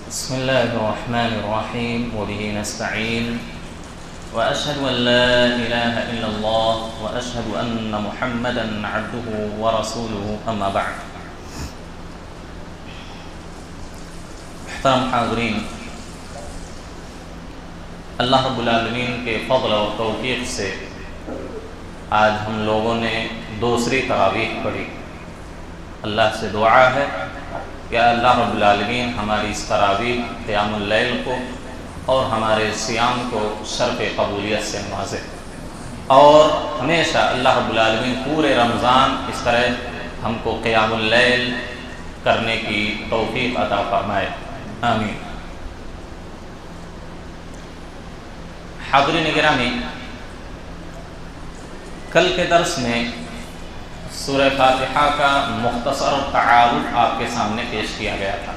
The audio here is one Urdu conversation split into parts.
بسم الله الرحمن الرحيم وبه نستعين وأشهد أن لا إله إلا الله وأشهد أن محمدا عبده ورسوله أما بعد. محترم حاضرین، اللہ رب العالمین کے فضل و توفیق سے آج ہم لوگوں نے دوسری تراویح پڑھی۔ اللہ سے دعا ہے کہ اللہ رب العالمین ہماری اس تراویح قیام اللیل کو اور ہمارے صیام کو شرف قبولیت سے نوازے، اور ہمیشہ اللہ رب العالمین پورے رمضان اس طرح ہم کو قیام اللیل کرنے کی توفیق عطا فرمائے، آمین۔ حاضرین گرامی، کل کے درس میں سورہ فاتحہ کا مختصر تعارف آپ کے سامنے پیش کیا گیا تھا۔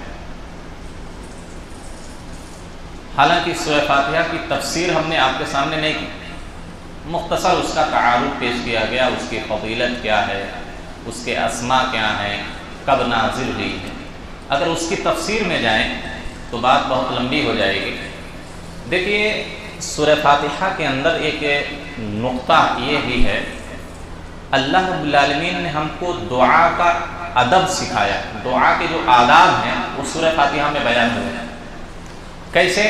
حالانکہ سورہ فاتحہ کی تفسیر ہم نے آپ کے سامنے نہیں کی، مختصر اس کا تعارف پیش کیا گیا، اس کی فضیلت کیا ہے، اس کے اسماء کیا ہیں، کب نازل ہوئی ہے۔ اگر اس کی تفسیر میں جائیں تو بات بہت لمبی ہو جائے گی۔ دیکھیے، سورہ فاتحہ کے اندر ایک نقطہ یہ بھی ہے، اللہ رب العالمین نے ہم کو دعا کا ادب سکھایا۔ دعا کے جو آداب ہیں وہ سورہ فاتحہ میں بیان ہوئے ہیں۔ کیسے؟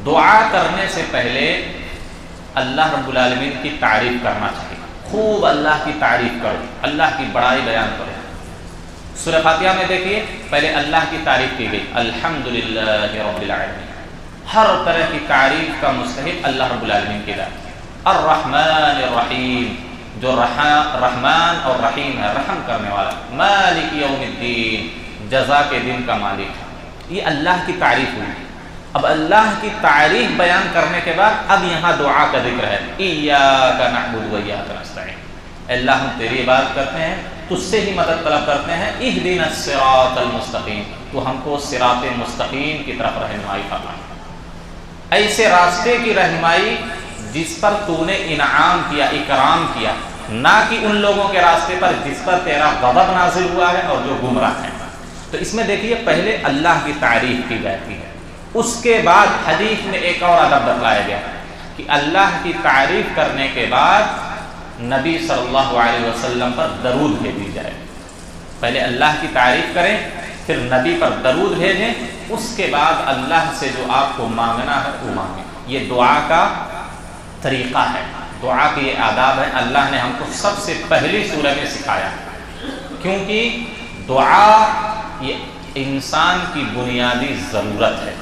دعا کرنے سے پہلے اللہ رب العالمین کی تعریف کرنا چاہیے، خوب اللہ کی تعریف کرو، اللہ کی بڑائی بیان کرو۔ سورہ فاتحہ میں دیکھیے، پہلے اللہ کی تعریف کی گئی، الحمدللہ رب العالمین، ہر طرح کی تعریف کا مستحق اللہ رب العالمین کی ذات۔ الرحمن الرحیم، جو رحمان اور رحیم ہے، رحم کرنے والا۔ مالک یوم الدین، جزا کے دن کا مالک ہے۔ یہ اللہ کی تعریف ہوئی۔ اب اللہ کی تعریف بیان کرنے کے بعد اب یہاں دعا کا ذکر ہے، ایاک نعبد و ایاک نستعین، اللہ ہم تیری عبادت کرتے ہیں، تجھ سے ہی مدد طلب کرتے ہیں۔ اہدنا الصراط المستقیم، تو ہم کو صراط مستقیم کی طرف رہنمائی فرما، ایسے راستے کی رہنمائی جس پر تو نے انعام کیا، اکرام کیا، نہ کہ ان لوگوں کے راستے پر جس پر تیرا غضب نازل ہوا ہے اور جو گمراہ ہیں۔ تو اس میں دیکھیے، پہلے اللہ کی تعریف کی جاتی ہے، اس کے بعد حدیث میں ایک اور ادب بتلایا گیا کہ اللہ کی تعریف کرنے کے بعد نبی صلی اللہ علیہ وسلم پر درود بھیجی جائے۔ پہلے اللہ کی تعریف کریں، پھر نبی پر درود بھیجیں، اس کے بعد اللہ سے جو آپ کو مانگنا ہے وہ مانگیں۔ یہ دعا کا طریقہ ہے، دعا کے یہ آداب ہے، اللہ نے ہم کو سب سے پہلی سورہ میں سکھایا، کیونکہ دعا یہ انسان کی بنیادی ضرورت ہے۔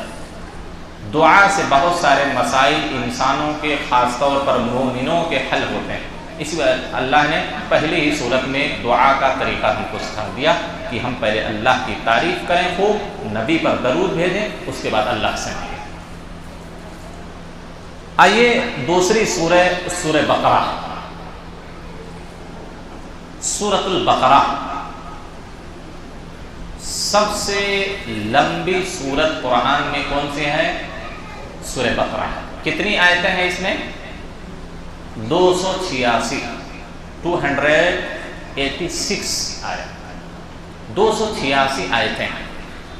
دعا سے بہت سارے مسائل انسانوں کے، خاص طور پر مومنوں کے حل ہوتے ہیں۔ اس لیے اللہ نے پہلی ہی صورت میں دعا کا طریقہ ہم کو سکھا دیا کہ ہم پہلے اللہ کی تعریف کریں، خوب نبی پر درود بھیجیں، اس کے بعد اللہ سے مانگیں۔ آئیے دوسری سورہ، سورہ بقرہ۔ سورۃ البقرہ سب سے لمبی سورت قرآن میں کون سی ہے؟ سورہ بقرہ۔ کتنی آیتیں ہیں اس میں؟ 286 آیت، 286 آیتیں۔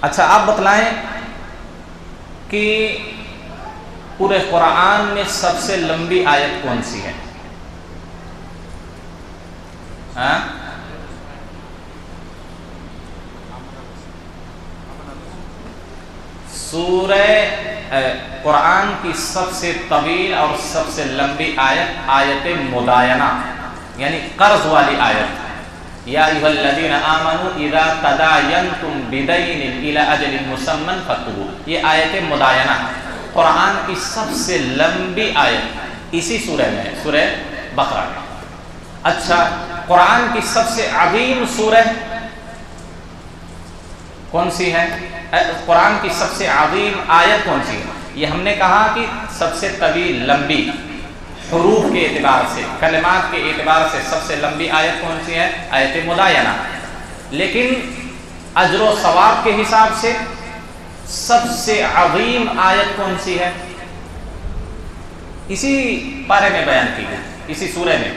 اچھا، آپ بتلائیں کہ پورے قرآن میں سب سے لمبی آیت کون سی ہے؟ قرآن کی سب سے طویل اور سب سے لمبی آیت آیت مدائنہ، یعنی قرض والی آیت۔ یا ایھا الذین آمنوا اذا تداینتم بدین الی اجل مسمى فاکتبوہ، یہ آیت مدائنہ ہے، قرآن کی سب سے لمبی آیت اسی سورہ میں ہے، سورہ بقرہ میں۔ اچھا، قرآن کی سب سے عظیم سورہ کون سی ہے؟ قرآن کی سب سے عظیم آیت کون سی ہے؟ یہ ہم نے کہا کہ سب سے طویل، لمبی، حروف کے اعتبار سے، کلمات کے اعتبار سے سب سے لمبی آیت کون سی ہے؟ آیت مدائنہ۔ لیکن اجر و ثواب کے حساب سے سب سے عظیم آیت کون سی ہے؟ اسی پارے میں بیان کی گئی، اسی سورہ میں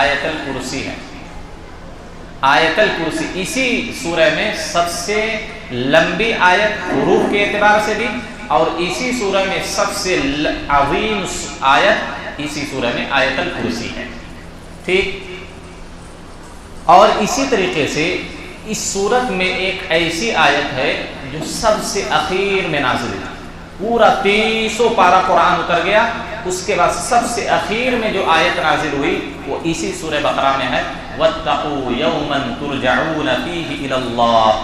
آیت الکرسی ہے۔ آیت الکرسی اسی سورہ میں سب سے لمبی آیت حروف کے اعتبار سے بھی، اور اسی سورہ میں سب سے عظیم آیت اسی سورہ میں آیت الکرسی ہے، ٹھیک۔ اور اسی طریقے سے اس سورت میں ایک ایسی آیت ہے جو سب سے اخیر میں نازل ہوئی، پورا 300 پارہ قرآن اتر گیا، اس کے بعد سب سے اخیر میں جو آیت نازل ہوئی وہ اسی سورہ بقرہ میں ہے، وَاتَّقُوا يَوْمًا تُرْجَعُونَ فِيهِ إِلَى اللَّهِ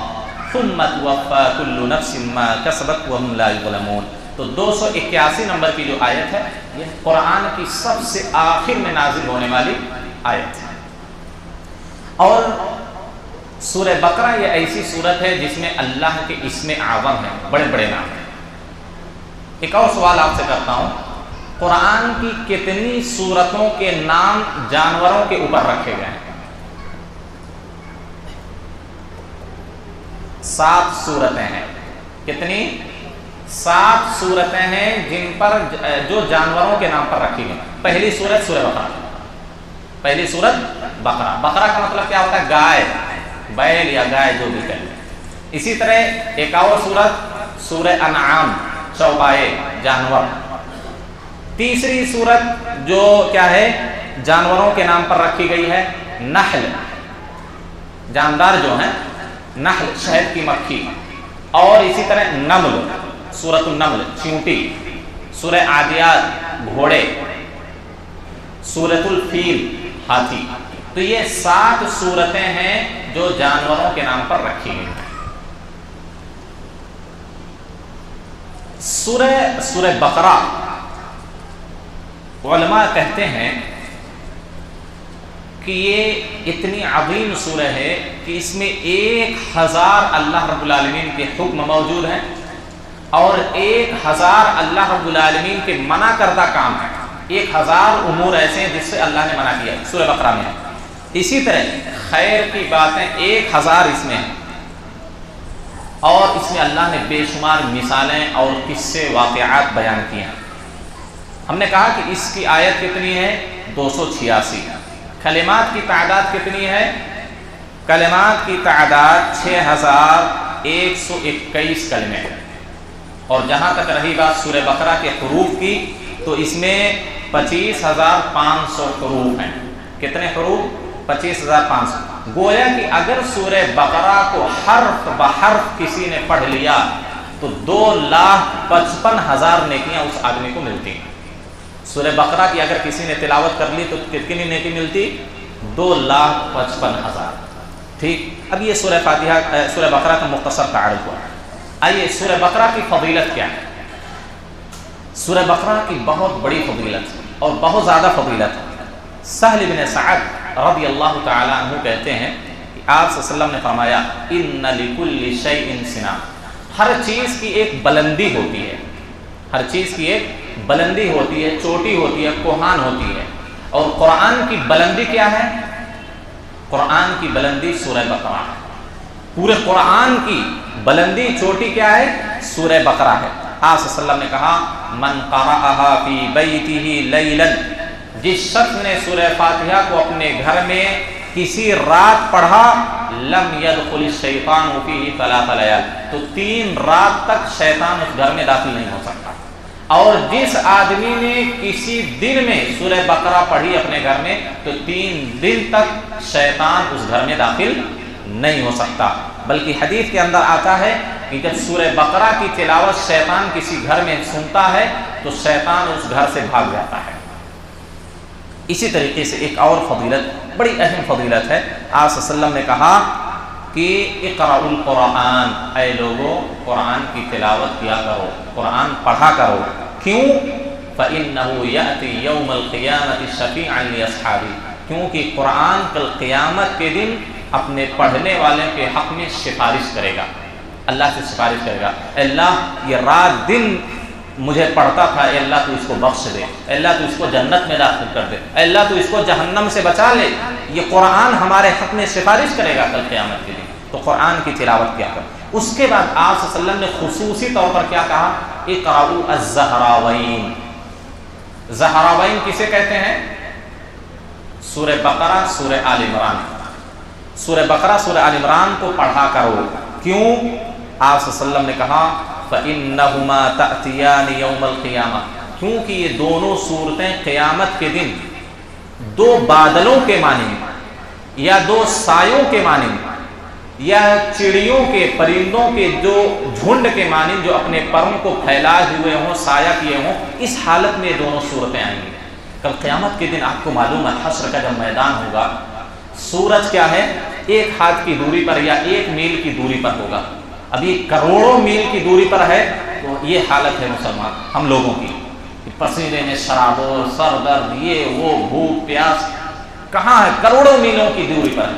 ثُمَّ تُوَفَّى كُلُّ نَفْسٍ مَا كَسَبَتْ وَهُمْ لَا يُظْلَمُونَ۔ تو 281 نمبر کی جو آیت ہے یہ قرآن کی سب سے آخر میں نازل ہونے والی آیت ہے۔ اور سورہ بقرہ یہ ایسی سورت ہے جس میں اللہ کے اسم اعظم ہیں، بڑے بڑے نام ہیں۔ ایک اور سوال آپ سے کرتا ہوں، قرآن کی کتنی سورتوں کے نام جانوروں کے اوپر رکھے گئے ہیں؟ 7 سورتیں ہیں۔ کتنی؟ 7 سورتیں ہیں جن پر جو جانوروں کے نام پر رکھی گئی۔ پہلی سورت سورہ بقرہ، پہلی سورت بقرہ۔ بقرہ کا مطلب کیا ہوتا ہے؟ گائے، بیل یا گائے جو بھی کہیں۔ اسی طرح ایک اور سورت سورہ انعام، چوپائے، جانور۔ تیسری سورت جو کیا ہے جانوروں کے نام پر رکھی گئی ہے، نحل، جاندار جو ہیں، نحل شہد کی مکھی۔ اور اسی طرح نمل، سورۃ النمل، چیونٹی۔ سورہ عادیات، گھوڑے۔ سورۃ الفیل، ہاتھی۔ تو یہ 7 سورتیں ہیں جو جانوروں کے نام پر رکھی گئی ہیں۔ سورہ بقرہ علماء کہتے ہیں کہ یہ اتنی عظیم سورہ ہے کہ اس میں 1000 اللہ رب العالمین کے حکم موجود ہیں اور 1000 اللہ رب العالمین کے منع کردہ کام ہیں۔ 1000 امور ایسے ہیں جس سے اللہ نے منع کیا ہے، سورہ بقرہ میں ہے۔ اسی طرح خیر کی باتیں 1000 اس میں ہیں، اور اس میں اللہ نے بے شمار مثالیں اور قصے واقعات بیان کیے ہیں۔ ہم نے کہا کہ اس کی آیت کتنی ہے؟ 286۔ کلمات کی تعداد کتنی ہے؟ کلمات کی تعداد 6121 کلمے ہیں۔ اور جہاں تک رہی بات سورہ بقرہ کے حروف کی، تو اس میں 25500 حروف ہیں۔ کتنے حروف؟ 25500۔ گویا کہ اگر سورہ بقرہ کو حرف بحرف کسی نے پڑھ لیا تو 2,55,000 نیکیاں اس آدمی کو ملتی ہیں۔ سورہ بقرہ کی اگر کسی نے تلاوت کر لی تو کتنی نیکی ملتی؟ 2,55,000۔ ٹھیک، اب یہ سورہ بقرہ کا مختصر تعارف ہوا۔ آئیے سورہ بقرہ کی فضیلت کیا ہے؟ سورہ بقرہ کی بہت بڑی فضیلت اور بہت زیادہ فضیلت ہے۔ سہل بن سعد رضی اللہ تعالی عنہ کہتے ہیں کہ آپ صلی اللہ علیہ وسلم نے فرمایا ان لکل شیء سنام، ہر چیز کی ایک بلندی ہوتی ہے، ہر چیز کی ایک بلندی ہوتی ہے، چوٹی ہوتی ہے، کوہان ہوتی ہے۔ اور قرآن کی بلندی کیا ہے؟ قرآن کی بلندی سورہ بقرہ ہے۔ پورے قرآن کی بلندی چوٹی کیا ہے؟ سورہ بقرہ ہے۔ آپ صلی اللہ علیہ وسلم نے کہا من قرأها فی بیتہ لیلا، جس شخص نے سورہ فاتحہ کو اپنے گھر میں کسی رات پڑھا، لم يدخل الشیطان فیہ 3 لیال، تو 3 رات تک شیطان اس گھر میں داخل نہیں ہو سکتا۔ اور جس آدمی نے کسی دن میں سورہ بقرہ پڑھی اپنے گھر میں، تو 3 دن تک شیطان اس گھر میں داخل نہیں ہو سکتا۔ بلکہ حدیث کے اندر آتا ہے کہ جب سورہ بقرہ کی تلاوت شیطان کسی گھر میں سنتا ہے تو شیطان اس گھر سے بھاگ جاتا ہے۔ اسی طریقے سے ایک اور فضیلت، بڑی اہم فضیلت ہے، آپ صلی اللہ علیہ وسلم نے کہا کہ اقرأوا القرآن، اے لوگو قرآن کی تلاوت کیا کرو، قرآن پڑھا کرو۔ کیوں؟ فَإِنَّهُ يَأْتِي يَوْمَ الْقِيَامَةِ شَفِيعًا لِأَصْحَابِهِ، کیونکہ قرآن کل قیامت کے دن اپنے پڑھنے والے کے حق میں سفارش کرے گا، اللہ سے سفارش کرے گا، اے اللہ یہ رات دن مجھے پڑھتا تھا، اے اللہ تو اس کو بخش دے، اے اللہ تو اس کو جنت میں داخل کر دے، اے اللہ تو اس کو جہنم سے بچا لے۔ یہ قرآن ہمارے حق میں سفارش کرے گا کل قیامت کے دن، تو قرآن کی تلاوت کیا کرو۔ اس کے بعد آپ صلی اللہ علیہ وسلم نے خصوصی طور پر کیا کہا؟ اقرأوا الزہراوین۔ زہراوین کسے کہتے ہیں؟ سورہ بقرہ، سورہ آل عمران۔ سورہ بقرہ سورہ آل عمران کو پڑھا کرو. کیوں؟ آپ صلی اللہ علیہ وسلم نے کہا فَإِنَّهُمَا تَأْتِيَانِ يَوْمَ الْقِيَامَةِ، کیونکہ یہ دونوں صورتیں قیامت کے دن دو بادلوں کے مانند یا دو سایوں کے مانند یا چڑیوں کے پرندوں کے جو جھنڈ کے مانند جو اپنے پروں کو پھیلائے ہوئے ہوں، سایہ کیے ہوں، اس حالت میں یہ دونوں صورتیں آئیں گی. کل قیامت کے دن آپ کو معلوم ہے حشر کا جب میدان ہوگا، سورج کیا ہے ایک ہاتھ کی دوری پر یا 1 میل کی دوری پر ہوگا. ابھی کروڑوں میل کی دوری پر ہے. تو یہ حالت ہے مسلمان ہم لوگوں کی، پسینے میں شرابور، سر درد، یہ وہ، بھوک پیاس کہاں ہے؟ کروڑوں میلوں کی دوری پر.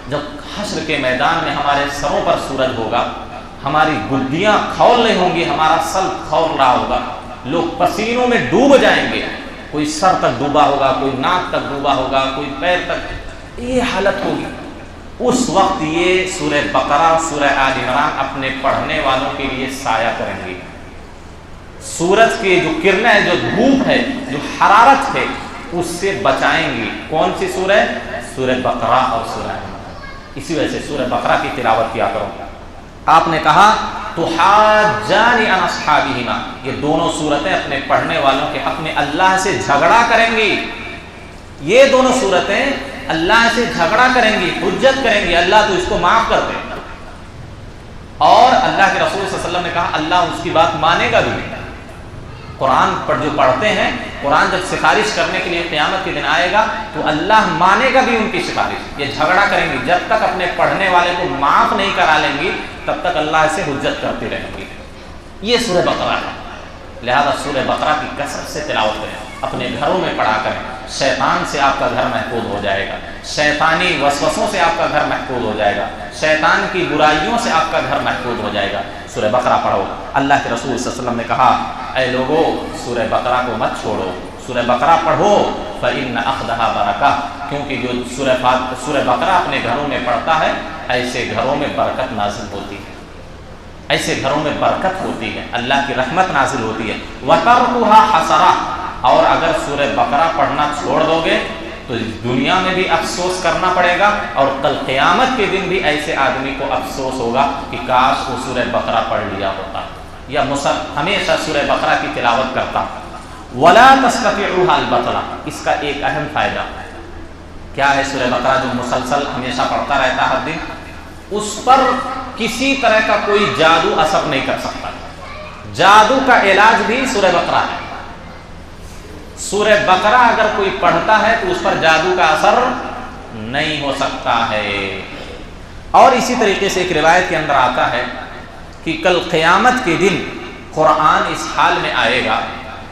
جب حشر کے میدان میں ہمارے سروں پر سورج ہوگا، ہماری گدیاں کھول نہیں ہوں گی، ہمارا سر کھول رہا ہوگا، لوگ پسینوں میں ڈوب جائیں گے. کوئی سر تک ڈوبا ہوگا، کوئی ناک تک ڈوبا ہوگا، کوئی پیر تک، یہ حالت ہوگی. اس وقت یہ سورہ بقرہ سورہ آل عمران اپنے پڑھنے والوں کے لیے سایہ کریں گے. سورج کے جو کرنیں ہیں، جو دھوپ ہے، جو حرارت ہے، اس سے بچائیں گی. کون سی سورہ؟ سورہ بقرہ اور سورہ آل عمران. اسی وجہ سے سورہ بقرہ کی تلاوت کیا کرو. آپ نے کہا تحاجان عن اصحابہما، یہ دونوں صورتیں اپنے پڑھنے والوں کے حق میں اللہ سے جھگڑا کریں گی. یہ دونوں صورتیں اللہ سے جھگڑا کریں گی، حجت کریں گی، اللہ تو اس کو معاف کر دے. اور اللہ کے رسول صلی اللہ علیہ وسلم نے کہا اللہ اس کی بات مانے گا بھی. قرآن پر جو پڑھتے ہیں، قرآن جب سفارش کرنے کے لیے قیامت کے دن آئے گا تو اللہ مانے گا بھی ان کی سفارش. یہ جھگڑا کریں گی، جب تک اپنے پڑھنے والے کو معاف نہیں کرا لیں گی تب تک اللہ سے حجت کرتی رہیں گی. یہ سورہ بقرہ ہے. لہذا سورہ بقرہ کی کثرت سے تلاوت کریں، اپنے گھروں میں پڑھا کریں. شیطان سے آپ کا گھر محفوظ ہو جائے گا، شیطانی وسوسوں سے آپ کا گھر محفوظ ہو جائے گا، شیطان کی برائیوں سے آپ کا گھر محفوظ ہو جائے گا. سورہ بقرہ پڑھو. اللہ کے رسول صلی اللہ علیہ وسلم نے کہا اے لوگو سورہ بقرہ کو مت چھوڑو، سورہ بقرہ پڑھو. فإن أخذها برکہ، کیونکہ جو سورہ بقرہ اپنے گھروں میں پڑھتا ہے ایسے گھروں میں برکت نازل ہوتی ہے، ایسے گھروں میں برکت ہوتی ہے، اللہ کی رحمت نازل ہوتی ہے. وَتَرْكُهَا حَسَرَةٌ، اور اگر سورہ بقرہ پڑھنا چھوڑ دو گے تو دنیا میں بھی افسوس کرنا پڑے گا، اور کل قیامت کے دن بھی ایسے آدمی کو افسوس ہوگا کہ کاش وہ سورہ بقرہ پڑھ لیا ہوتا یا ہمیشہ سورہ بقرہ کی تلاوت کرتا. وَلَا تَسْتَطِعُوهَا الْبَطْلَ، اس کا ایک اہم فائدہ کیا ہے؟ سورہ بقرہ جو مسلسل ہمیشہ پڑھتا رہتا ہر دن، اس پر کسی طرح کا کوئی جادو اثر نہیں کر سکتا. جادو کا علاج بھی سورہ بقرہ ہے. سورہ بقرہ اگر کوئی پڑھتا ہے تو اس پر جادو کا اثر نہیں ہو سکتا ہے. اور اسی طریقے سے ایک روایت کے اندر آتا ہے کہ کل قیامت کے دن قرآن اس حال میں آئے گا،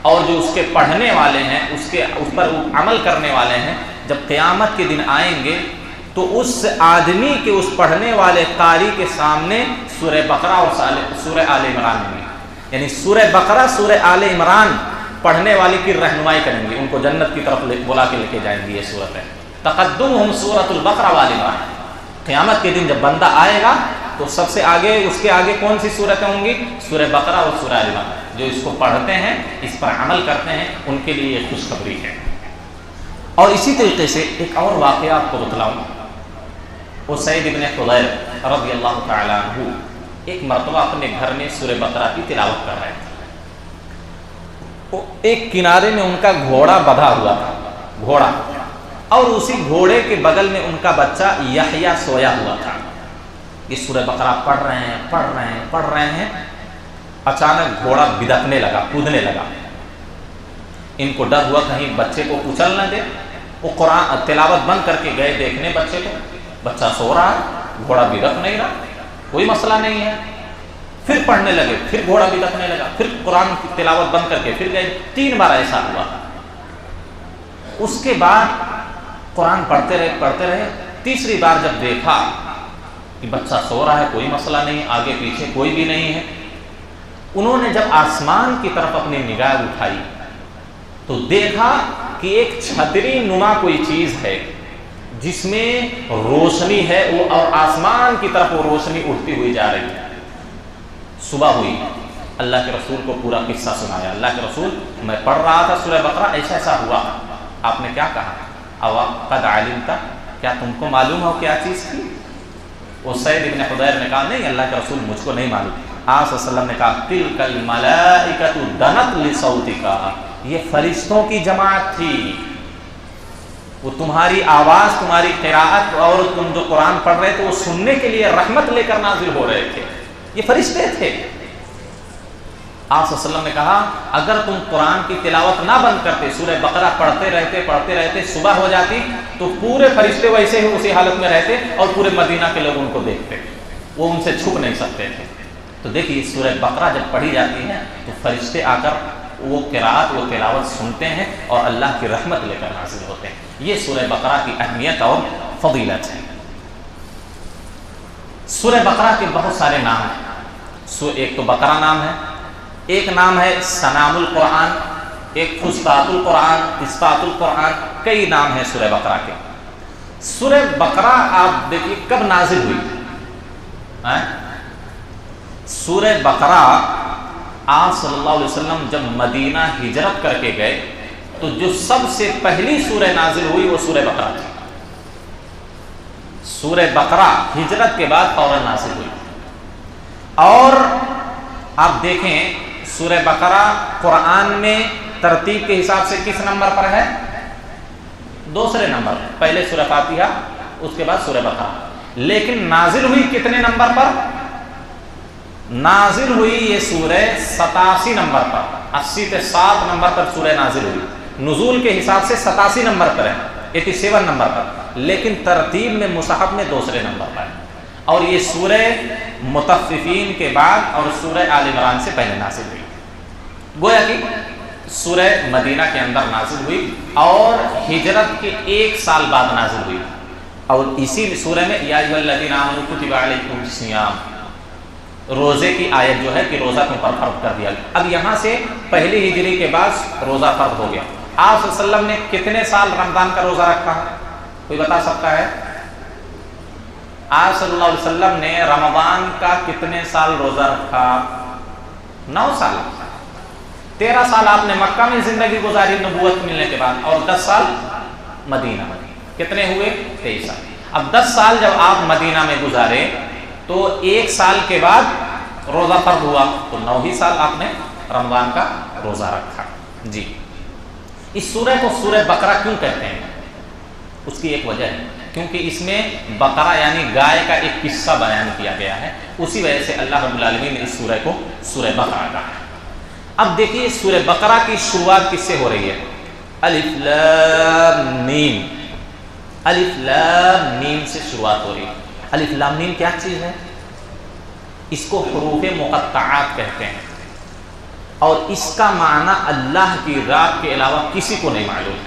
اور جو اس کے پڑھنے والے ہیں، اس پر عمل کرنے والے ہیں، جب قیامت کے دن آئیں گے تو اس آدمی کے، اس پڑھنے والے قاری کے سامنے سورہ بقرہ اور سورہ آل عمران ہوں گے. یعنی سورہ بقرہ سورہ آل عمران پڑھنے والے کی رہنمائی کریں گے، ان کو جنت کی طرف بلا کے لے کے جائیں گے. یہ صورت ہے تقدمہم سورۃ البقرہ وآل عمران. قیامت کے دن جب بندہ آئے گا تو سب سے آگے، اس کے آگے کون سی صورتیں ہوں گی؟ سورہ بقرہ اور سورہ آل عمران. جو اس کو پڑھتے ہیں، اس پر عمل کرتے ہیں، ان کے لیے یہ خوشخبری ہے. اور اسی طریقے سے ایک اور واقعہ آپ کو بتلاؤں. اسید بن حضیر رضی اللہ تعالی عنہ ایک مرتبہ اپنے گھر میں سورہ بقرہ کی تلاوت کر رہے تھے. ایک کنارے میں ان کا گھوڑا بندھا ہوا تھا، گھوڑا، اور اسی گھوڑے کے بغل میں ان کا بچہ یحییٰ سویا ہوا تھا. یہ سورہ بقرہ پڑھ رہے ہیں. اچانک گھوڑا بدکنے لگا، کودنے لگا. ان کو ڈر ہوا کہیں بچے کو کچل نہ دے. وہ قرآن تلاوت بند کر کے گئے دیکھنے بچے کو. بچہ سو رہا ہے، گھوڑا بدک نہیں رہا، کوئی مسئلہ نہیں ہے. پھر پڑھنے لگے، پھر گھوڑا بدکنے لگا، پھر قرآن کی تلاوت بند کر کے پھر گئے. 3 بار ایسا ہوا. اس کے بعد قرآن پڑھتے رہے. تیسری بار جب دیکھا کہ بچہ سو رہا ہے، کوئی مسئلہ نہیں، آگے پیچھے کوئی بھی نہیں ہے، انہوں نے جب آسمان کی طرف اپنی نگاہ اٹھائی تو دیکھا کہ ایک چھتری نما کوئی چیز ہے جس میں روشنی ہے، اور آسمان کی طرف وہ روشنی اٹھتی ہوئی جا رہی ہے. صبح ہوئی، اللہ کے رسول کو پورا قصہ سنایا. اللہ کے رسول، میں پڑھ رہا تھا سورہ بقرہ، ایسا ہوا. آپ نے کیا کہا؟ قد علمت، کیا تم کو معلوم ہو کیا چیز کی؟ اسید بن حضیر نے کہا نہیں اللہ کے رسول مجھ کو نہیں معلوم. آپ صلی اللہ علیہ وسلم نے کہا تلک الملائکۃ دنت لصوتک، یہ فرشتوں کی جماعت تھی، وہ تمہاری آواز، تمہاری قراءت اور تم جو قرآن پڑھ رہے تھے وہ سننے کے لیے رحمت لے کر نازل ہو رہے تھے، یہ فرشتے تھے. آپ صلی اللہ علیہ وسلم نے کہا اگر تم قرآن کی تلاوت نہ بند کرتے، سورہ بقرہ پڑھتے رہتے صبح ہو جاتی تو پورے فرشتے ویسے ہی اسی حالت میں رہتے اور پورے مدینہ کے لوگ ان کو دیکھتے، وہ ان سے چھپ نہیں سکتے تھے. تو دیکھیے سورہ بقرہ جب پڑھی جاتی ہے تو فرشتے آ کر وہ قرات، وہ تلاوت سنتے ہیں اور اللہ کی رحمت لے کر نازل ہوتے ہیں. یہ سورہ بقرہ کی اہمیت اور فضیلت ہے. سورہ بقرہ کے بہت سارے نام ہیں. ایک تو بقرہ نام ہے، ایک نام ہے سنام القرآن، ایک فسطاط القرآن، اسطاط القرآن، کئی نام ہیں سورہ بقرہ کے. سورہ بقرہ آپ دیکھیے کب نازل ہوئی. سورہ بقرہ آپ صلی اللہ علیہ وسلم جب مدینہ ہجرت کر کے گئے تو جو سب سے پہلی سورہ نازل ہوئی وہ سورہ بقرہ تھی. سورہ بقرہ ہجرت کے بعد فوراً نازل ہوئی. اور آپ دیکھیں سورہ بقرہ قرآن میں ترتیب کے حساب سے کس نمبر پر ہے؟ دوسرے نمبر. پہلے سورہ فاتحہ، اس کے بعد سورہ بقرہ. لیکن نازل ہوئی کتنے نمبر پر؟ نازل ہوئی یہ سورہ 87 نمبر پر، 80 سے 7 نمبر پر سورہ نازل ہوئی. نزول کے حساب سے 87 نمبر پر ہے، 87 نمبر پر، لیکن ترتیب میں مصحف میں دوسرے نمبر پر ہے. اور یہ سورہ مطففین کے بعد اور سورہ آل عمران سے پہلے نازل ہوئی. گویا کہ سورہ مدینہ کے اندر نازل ہوئی اور ہجرت کے 1 سال بعد نازل ہوئی. اور اسی سورہ میں یا ایھا الذین آمنوا کتب علیکم الصیام، روزے کی آیت جو ہے کہ روزہ تم پر فرض کر دیا. اب یہاں سے پہلی ہجری کے بعد روزہ فرض ہو گیا. آپ صلی اللہ علیہ وسلم نے کتنے سال رمضان کا روزہ رکھا؟ کوئی بتا سکتا ہے؟ آپ صلی اللہ علیہ وسلم نے رمضان کا کتنے سال روزہ رکھا؟ 9 سال. 13 سال آپ نے مکہ میں زندگی گزاری نبوت ملنے کے بعد، اور 10 سال مدینہ میں. کتنے ہوئے؟ 23 سال. اب 10 سال جب آپ مدینہ میں گزارے تو 1 سال کے بعد روزہ فرض ہوا تو 9 ہی سال آپ نے رمضان کا روزہ رکھا. جی اس سورہ کو سورہ بقرہ کیوں کہتے ہیں؟ اس کی ایک وجہ ہے، کیونکہ اس میں بقرہ یعنی گائے کا ایک قصہ بیان کیا گیا ہے. اسی وجہ سے اللہ رب العالمین نے اس سورہ کو سورہ بقرہ کہا ہے. اب دیکھیے سورہ بقرہ کی شروعات کس سے ہو رہی ہے؟ الف لام میم. الف لام میم سے شروعات ہو رہی ہے. الف لام میم کیا چیز ہے؟ اس کو حروف مقطعات کہتے ہیں، اور اس کا معنی اللہ کی ذات کے علاوہ کسی کو نہیں معلوم.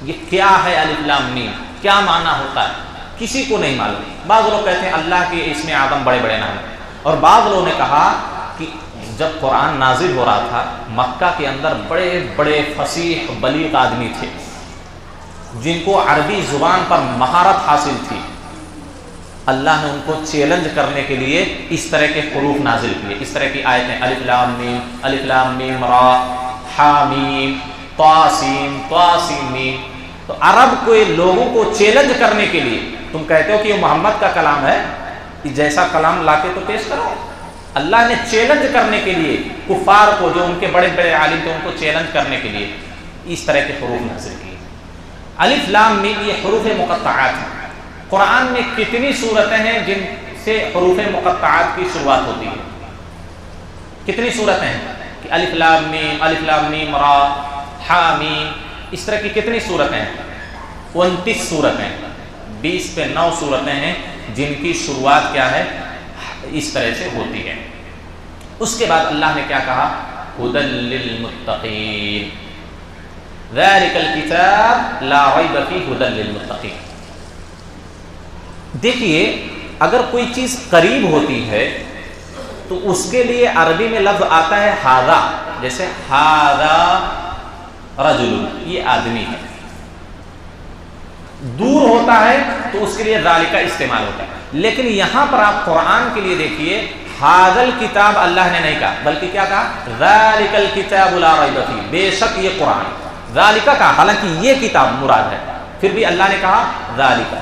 یہ کیا ہے الف لام میم؟ کیا معنی ہوتا ہے؟ کسی کو نہیں معلوم. بعض لوگ کہتے ہیں اللہ کے اسم اعظم بڑے بڑے نام ہیں، اور بعض لوگوں نے کہا کہ جب قرآن نازل ہو رہا تھا مکہ کے اندر بڑے بڑے فصیح بلیغ آدمی تھے جن کو عربی زبان پر مہارت حاصل تھی. اللہ نے ان کو چیلنج کرنے کے لیے اس طرح کے حروف نازل کیے، اس طرح کی آیتیں الف لام میم را حا میم طا سین طا سین میم. تو عرب کے لوگوں کو چیلنج کرنے کے لیے، تم کہتے ہو کہ یہ محمد کا کلام ہے، جیسا کلام لا کے تو پیش کرو. اللہ نے چیلنج کرنے کے لیے کفار کو، جو ان کے بڑے بڑے عالم تھے، ان کو چیلنج کرنے کے لیے اس طرح کے حروف نازل کیے. الف لام میم یہ حروف مقطعات ہیں. قرآن میں کتنی صورتیں ہیں جن سے حروف مقطعات کی شروعات ہوتی ہے؟ کتنی صورتیں ہیں کہ الف لام میم را حا میم، اس طرح کی کتنی صورتیں ہیں؟ 29 صورتیں. 20 پہ 9 صورتیں ہیں جن کی شروعات کیا ہے؟ اس طرح سے ہوتی ہے. اس کے بعد اللہ نے کیا کہا؟ ھدی للمتقین، ذالک الکتاب لا ریب فیہ ھدی للمتقین. دیکھیے اگر کوئی چیز قریب ہوتی ہے تو اس کے لیے عربی میں لفظ آتا ہے ھذا. جیسے ھذا رجل، یہ آدمی ہے. دور ہوتا ہے تو اس کے لیے ذالک استعمال ہوتا ہے. لیکن یہاں پر آپ قرآن کے لیے دیکھیے ھذا الکتاب اللہ نے نہیں کہا، بلکہ کیا کہا؟ ذالک الکتاب لا ریب فیہ، بے شک یہ قرآن. ذالک کہا، حالانکہ یہ کتاب مراد ہے، پھر بھی اللہ نے کہا ذالک.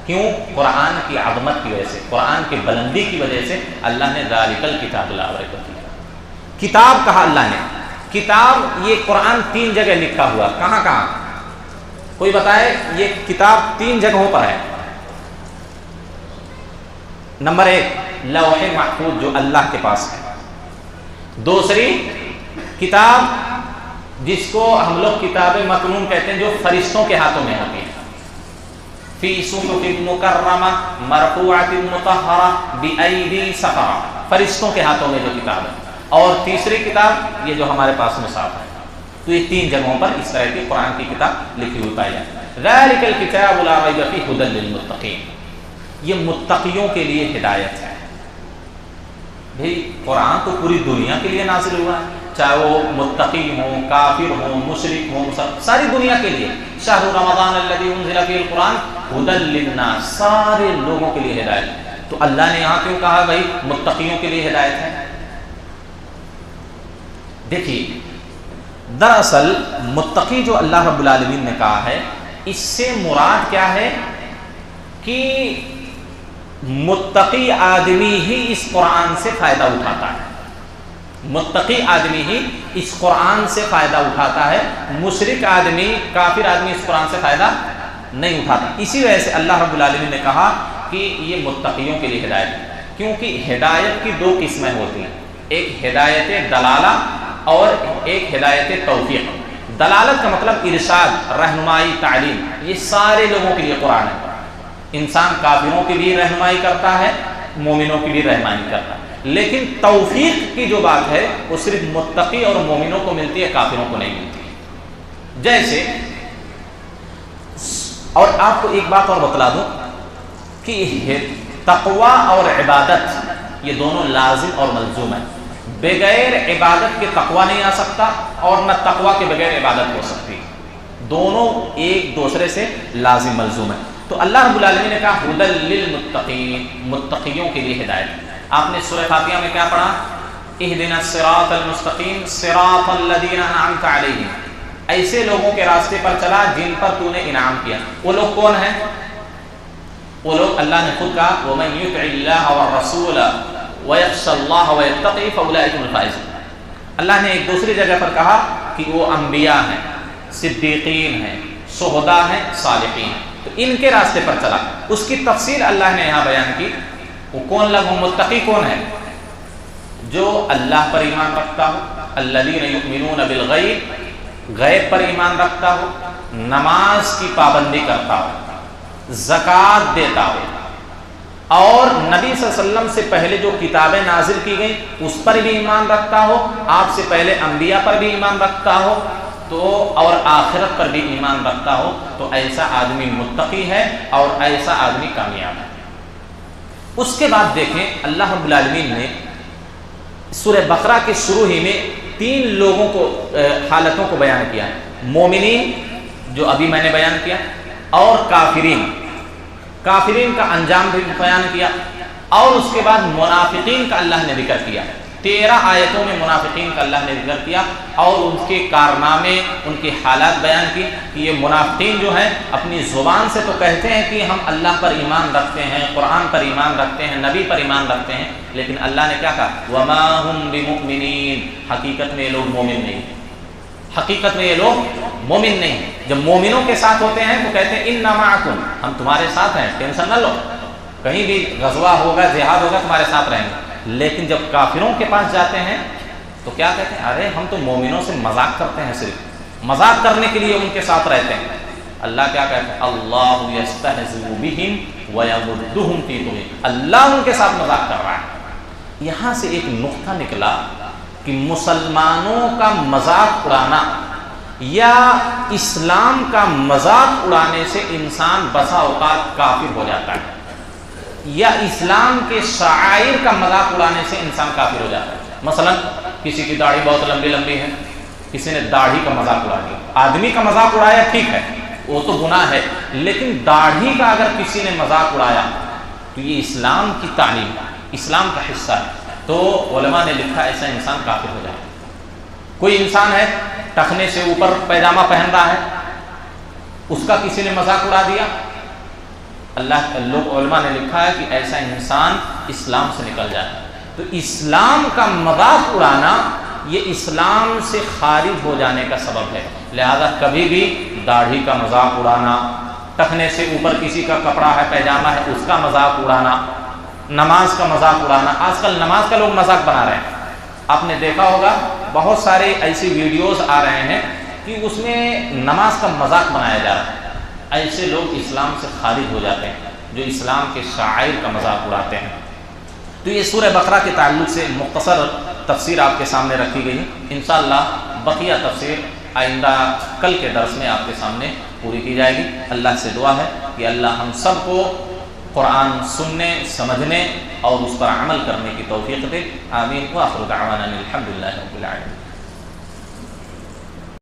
کیوں؟ قرآن کی عظمت کی وجہ سے، قرآن کی بلندی کی وجہ سے اللہ نے ذالک الکتاب لا ریب فیہ کتاب کہا اللہ نے۔ کتاب یہ قرآن 3 جگہ لکھا ہوا، کہاں کہاں؟ کوئی بتائے، یہ کتاب 3 جگہوں پر ہے۔ نمبر 1 لوح محفوظ جو اللہ کے پاس ہے، دوسری کتاب جس کو ہم لوگ کتاب مکنون کہتے ہیں جو فرشتوں کے ہاتھوں میں ہوتی ہے، فی صحف مکرمہ مرفوعۃ مطہرہ بأیدی سفرہ، فرشتوں کے ہاتھوں میں جو کتاب ہے، اور تیسری کتاب یہ جو ہمارے پاس مصحف ہے۔ تو یہ 3 جگہوں پر اس طرح کی قرآن کی کتاب لکھی ہوئی پائی جاتی ہے۔ ذالک الکتاب لا ریب فیہ ھدی للمتقین، یہ متقیوں کے لیے ہدایت ہے۔ بھئی قرآن تو پوری دنیا کے لیے نازل ہوا ہے، چاہے وہ متقی ہوں، کافر ہوں، مشرک ہوں، ساری دنیا کے لیے۔ شہر رمضان الذی انزل فیہ القرآن ھدی للناس، سارے لوگوں کے لیے ہدایت ہے۔ تو اللہ نے یہاں کیوں کہا بھائی متقیوں کے لیے ہدایت ہے؟ دیکھیے دراصل متقی جو اللہ رب العالمین نے کہا ہے، اس سے مراد کیا ہے کہ متقی آدمی ہی اس قرآن سے فائدہ اٹھاتا ہے، متقی آدمی ہی اس قرآن سے فائدہ اٹھاتا ہے، مشرک آدمی، کافر آدمی اس قرآن سے فائدہ نہیں اٹھاتا۔ اسی وجہ سے اللہ رب العالمین نے کہا کہ یہ متقیوں کے لیے ہدایت ہے، کیونکہ ہدایت کی 2 قسمیں ہوتی ہیں، ایک ہدایت دلالہ اور ایک ہدایت توفیق۔ دلالت کا مطلب ارشاد، رہنمائی، تعلیم، یہ سارے لوگوں کے لیے قرآن ہے۔ انسان کافروں کی بھی رہنمائی کرتا ہے، مومنوں کی بھی رہنمائی کرتا ہے، لیکن توفیق کی جو بات ہے وہ صرف متقی اور مومنوں کو ملتی ہے، کافروں کو نہیں ملتی۔ جیسے، اور آپ کو ایک بات اور بتلا دوں کہ تقوی اور عبادت یہ دونوں لازم اور ملزوم ہیں۔ بغیر عبادت کے تقوی نہیں آ سکتا، اور نہ تقوی کے بغیر عبادت ہو سکتی، دونوں ایک دوسرے سے لازم ملزوم ہیں۔ تو اللہ رب العالمین نے کہا ھدی للمتقین، متقیوں کے لیے ہدایت۔ آپ نے سورہ فاتحہ میں کیا پڑھا؟ اہدنا الصراط المستقیم صراط الذین انعمت علیہم، ایسے لوگوں کے راستے پر چلا جن پر تو نے انعام کیا۔ وہ لوگ کون ہیں؟ وہ لوگ اللہ نے خود کہا وَمَن يُطِعِ اللَّهَ وَالرَّسُولَ وَيَخْشَ اللَّهَ وَيَتَّقِي فَأُولَٰئِكَ هُمُ الْفَائِزُونَ۔ اللہ نے ایک دوسری جگہ پر کہا کہ وہ انبیاء ہیں، صدیقین ہیں، شہداء ہیں، صالحین ہیں، تو ان کے راستے پر چلا۔ اس کی تفصیل اللہ نے یہاں بیان کی۔ وہ کون لوگ ہیں؟ متقی کون ہے؟ جو اللہ پر ایمان رکھتا ہو، الذین یؤمنون بالغیب، غیب پر ایمان رکھتا ہو، نماز کی پابندی کرتا ہو، زکوٰۃ دیتا ہو، اور نبی صلی اللہ علیہ وسلم سے پہلے جو کتابیں نازل کی گئیں اس پر بھی ایمان رکھتا ہو، آپ سے پہلے انبیاء پر بھی ایمان رکھتا ہو، تو اور آخرت پر بھی ایمان رکھتا ہو، تو ایسا آدمی متقی ہے اور ایسا آدمی کامیاب ہے۔ اس کے بعد دیکھیں اللہ رب العالمین نے سورہ بقرہ کے شروع ہی میں 3 لوگوں کو، حالتوں کو بیان کیا ہے، مومنین جو ابھی میں نے بیان کیا، اور کافرین، کافرین کا انجام بھی بیان کیا، اور اس کے بعد منافقین کا اللہ نے ذکر کیا۔ 13 آیتوں میں منافقین کا اللہ نے ذکر کیا اور ان کے کارنامے، ان کی حالات بیان کی کہ یہ منافقین جو ہیں اپنی زبان سے تو کہتے ہیں کہ ہم اللہ پر ایمان رکھتے ہیں، قرآن پر ایمان رکھتے ہیں، نبی پر ایمان رکھتے ہیں، لیکن اللہ نے کیا کہا وَمَا هُمْ بِمُؤْمِنِينَ، حقیقت میں یہ لوگ مومن نہیں، حقیقت میں یہ لوگ مومن نہیں۔ جب مومنوں کے ساتھ ہوتے ہیں تو کہتے ہیں اِنَّا مَعَكُمْ، ہم تمہارے ساتھ ہیں، ٹینشن نہ لو، کہیں بھی غزوہ ہوگا، جہاد ہوگا، تمہارے ساتھ رہیں گے۔ لیکن جب کافروں کے پاس جاتے ہیں تو کیا کہتے ہیں؟ ارے ہم تو مومنوں سے مذاق کرتے ہیں، صرف مذاق کرنے کے لیے ان کے ساتھ رہتے ہیں۔ اللہ کیا کہتے ہیں؟ اللہ یستہزئ بہم ویمدہم فی طغیانہم، اللہ ان کے ساتھ مذاق کر رہا ہے۔ یہاں سے ایک نقطہ نکلا کہ مسلمانوں کا مذاق اڑانا یا اسلام کا مذاق اڑانے سے انسان بسا اوقات کافر ہو جاتا ہے، یا اسلام کے شعائر کا مذاق اڑانے سے انسان کافر ہو جاتا ہے۔ مثلا کسی کی داڑھی بہت لمبی لمبی ہے، کسی نے داڑھی کا مذاق اڑا دیا، آدمی کا مذاق اڑایا ٹھیک ہے، وہ تو گناہ ہے، لیکن داڑھی کا اگر کسی نے مذاق اڑایا تو یہ اسلام کی تعلیم، اسلام کا حصہ ہے، تو علماء نے لکھا ایسا انسان کافر ہو جائے۔ کوئی انسان ہے ٹخنے سے اوپر پیجامہ پہن رہا ہے، اس کا کسی نے مذاق اڑا دیا لوگ علماء نے لکھا ہے کہ ایسا انسان اسلام سے نکل جائے۔ تو اسلام کا مذاق اڑانا یہ اسلام سے خارج ہو جانے کا سبب ہے۔ لہذا کبھی بھی داڑھی کا مذاق اڑانا، ٹخنے سے اوپر کسی کا کپڑا ہے، پیجامہ ہے، اس کا مذاق اڑانا، نماز کا مذاق اڑانا۔ آج کل نماز کا لوگ مذاق بنا رہے ہیں، آپ نے دیکھا ہوگا بہت سارے ایسی ویڈیوز آ رہے ہیں کہ اس میں نماز کا مذاق بنایا جا رہا ہے۔ ایسے لوگ اسلام سے خارج ہو جاتے ہیں جو اسلام کے شعائر کا مذاق اڑاتے ہیں۔ تو یہ سورہ بقرہ کے تعلق سے مختصر تفسیر آپ کے سامنے رکھی گئی۔ انشاءاللہ بقیہ تفسیر آئندہ کل کے درس میں آپ کے سامنے پوری کی جائے گی۔ اللہ سے دعا ہے کہ اللہ ہم سب کو قرآن سننے، سمجھنے اور اس پر عمل کرنے کی توفیق دے۔ آمین۔ وآخر دعوانا الحمدللہ رب العالمین۔